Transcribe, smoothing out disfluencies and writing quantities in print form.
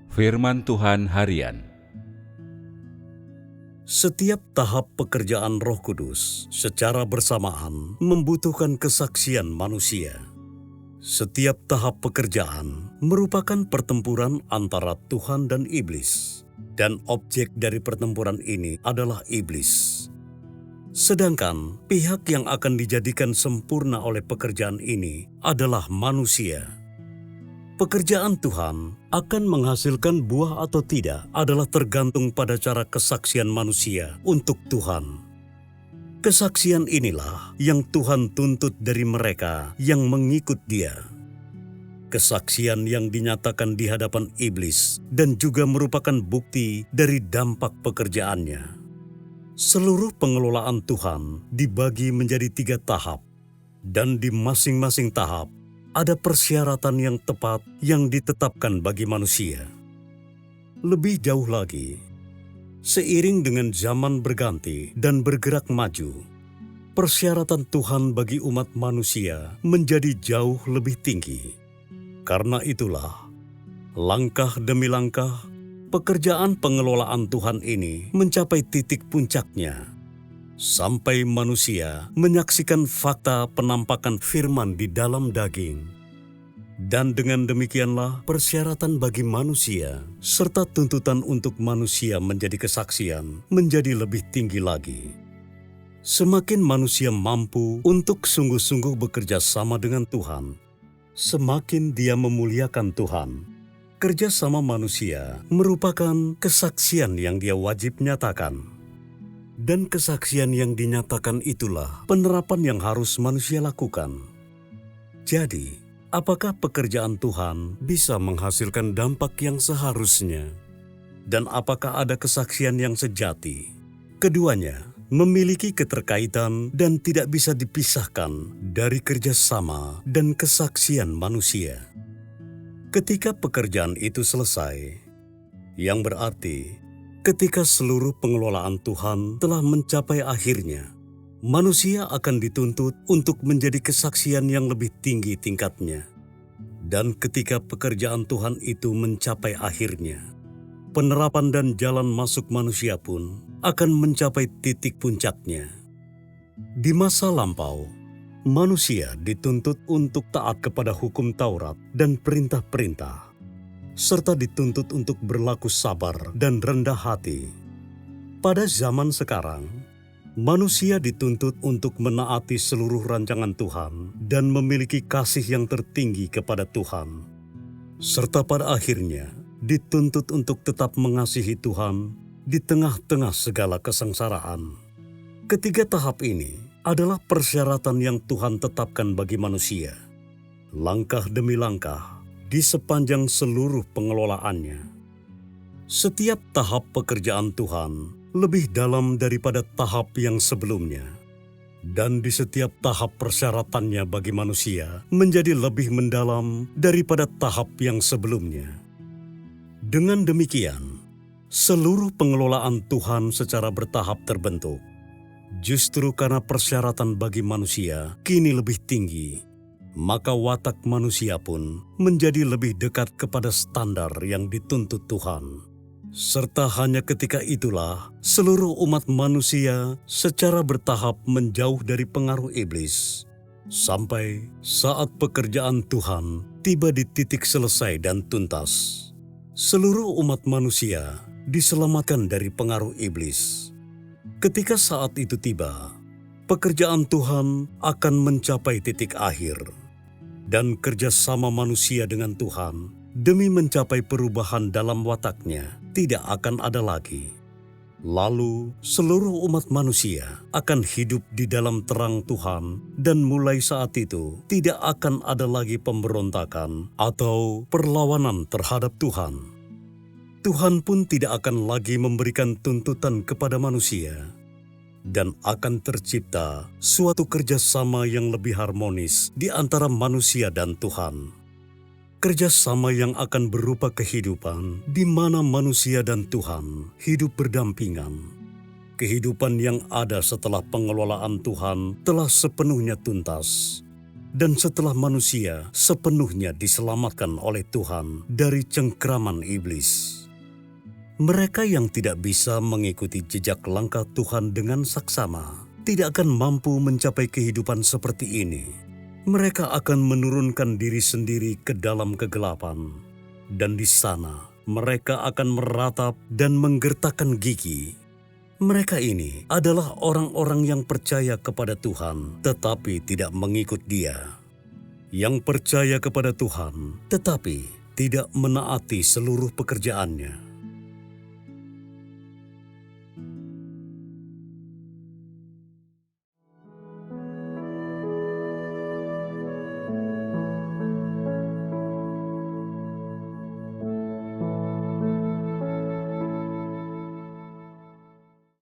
Firman Tuhan Harian. Setiap tahap pekerjaan Roh Kudus secara bersamaan membutuhkan kesaksian manusia. Setiap tahap pekerjaan merupakan pertempuran antara Tuhan dan iblis, dan objek dari pertempuran ini adalah iblis. Sedangkan pihak yang akan dijadikan sempurna oleh pekerjaan ini adalah manusia. Pekerjaan Tuhan akan menghasilkan buah atau tidak adalah tergantung pada cara kesaksian manusia untuk Tuhan. Kesaksian inilah yang Tuhan tuntut dari mereka yang mengikut Dia. Kesaksian yang dinyatakan di hadapan iblis dan juga merupakan bukti dari dampak pekerjaannya. Seluruh pengelolaan Tuhan dibagi menjadi 3 tahap, dan di masing-masing tahap ada persyaratan yang tepat yang ditetapkan bagi manusia. Lebih jauh lagi, seiring dengan zaman berganti dan bergerak maju, persyaratan Tuhan bagi umat manusia menjadi jauh lebih tinggi. Karena itulah, langkah demi langkah, pekerjaan pengelolaan Tuhan ini mencapai titik puncaknya, sampai manusia menyaksikan fakta penampakan firman di dalam daging. Dan dengan demikianlah persyaratan bagi manusia serta tuntutan untuk manusia menjadi kesaksian menjadi lebih tinggi lagi. Semakin manusia mampu untuk sungguh-sungguh bekerja sama dengan Tuhan, semakin dia memuliakan Tuhan. Kerjasama manusia merupakan kesaksian yang dia wajib nyatakan. Dan kesaksian yang dinyatakan itulah penerapan yang harus manusia lakukan. Jadi, apakah pekerjaan Tuhan bisa menghasilkan dampak yang seharusnya? Dan apakah ada kesaksian yang sejati? Keduanya memiliki keterkaitan dan tidak bisa dipisahkan dari kerjasama dan kesaksian manusia. Ketika pekerjaan itu selesai, yang berarti ketika seluruh pengelolaan Tuhan telah mencapai akhirnya, manusia akan dituntut untuk menjadi kesaksian yang lebih tinggi tingkatnya. Dan ketika pekerjaan Tuhan itu mencapai akhirnya, penerapan dan jalan masuk manusia pun akan mencapai titik puncaknya. Di masa lampau, manusia dituntut untuk taat kepada hukum Taurat dan perintah-perintah, serta dituntut untuk berlaku sabar dan rendah hati. Pada zaman sekarang, manusia dituntut untuk menaati seluruh rancangan Tuhan dan memiliki kasih yang tertinggi kepada Tuhan, serta pada akhirnya dituntut untuk tetap mengasihi Tuhan di tengah-tengah segala kesengsaraan. Ketiga tahap ini adalah persyaratan yang Tuhan tetapkan bagi manusia, langkah demi langkah, di sepanjang seluruh pengelolaannya. Setiap tahap pekerjaan Tuhan lebih dalam daripada tahap yang sebelumnya. Dan di setiap tahap persyaratannya bagi manusia menjadi lebih mendalam daripada tahap yang sebelumnya. Dengan demikian, seluruh pengelolaan Tuhan secara bertahap terbentuk. Justru karena persyaratan bagi manusia kini lebih tinggi, maka watak manusia pun menjadi lebih dekat kepada standar yang dituntut Tuhan. Serta hanya ketika itulah seluruh umat manusia secara bertahap menjauh dari pengaruh iblis, sampai saat pekerjaan Tuhan tiba di titik selesai dan tuntas. Seluruh umat manusia diselamatkan dari pengaruh iblis. Ketika saat itu tiba, pekerjaan Tuhan akan mencapai titik akhir, dan kerjasama manusia dengan Tuhan demi mencapai perubahan dalam wataknya tidak akan ada lagi. Lalu seluruh umat manusia akan hidup di dalam terang Tuhan, dan mulai saat itu tidak akan ada lagi pemberontakan atau perlawanan terhadap Tuhan. Tuhan pun tidak akan lagi memberikan tuntutan kepada manusia, dan akan tercipta suatu kerjasama yang lebih harmonis di antara manusia dan Tuhan. Kerjasama yang akan berupa kehidupan di mana manusia dan Tuhan hidup berdampingan. Kehidupan yang ada setelah pengelolaan Tuhan telah sepenuhnya tuntas. Dan setelah manusia sepenuhnya diselamatkan oleh Tuhan dari cengkraman iblis, mereka yang tidak bisa mengikuti jejak langkah Tuhan dengan saksama tidak akan mampu mencapai kehidupan seperti ini. Mereka akan menurunkan diri sendiri ke dalam kegelapan, dan di sana mereka akan meratap dan menggertakkan gigi. Mereka ini adalah orang-orang yang percaya kepada Tuhan tetapi tidak mengikut Dia, yang percaya kepada Tuhan tetapi tidak menaati seluruh pekerjaannya.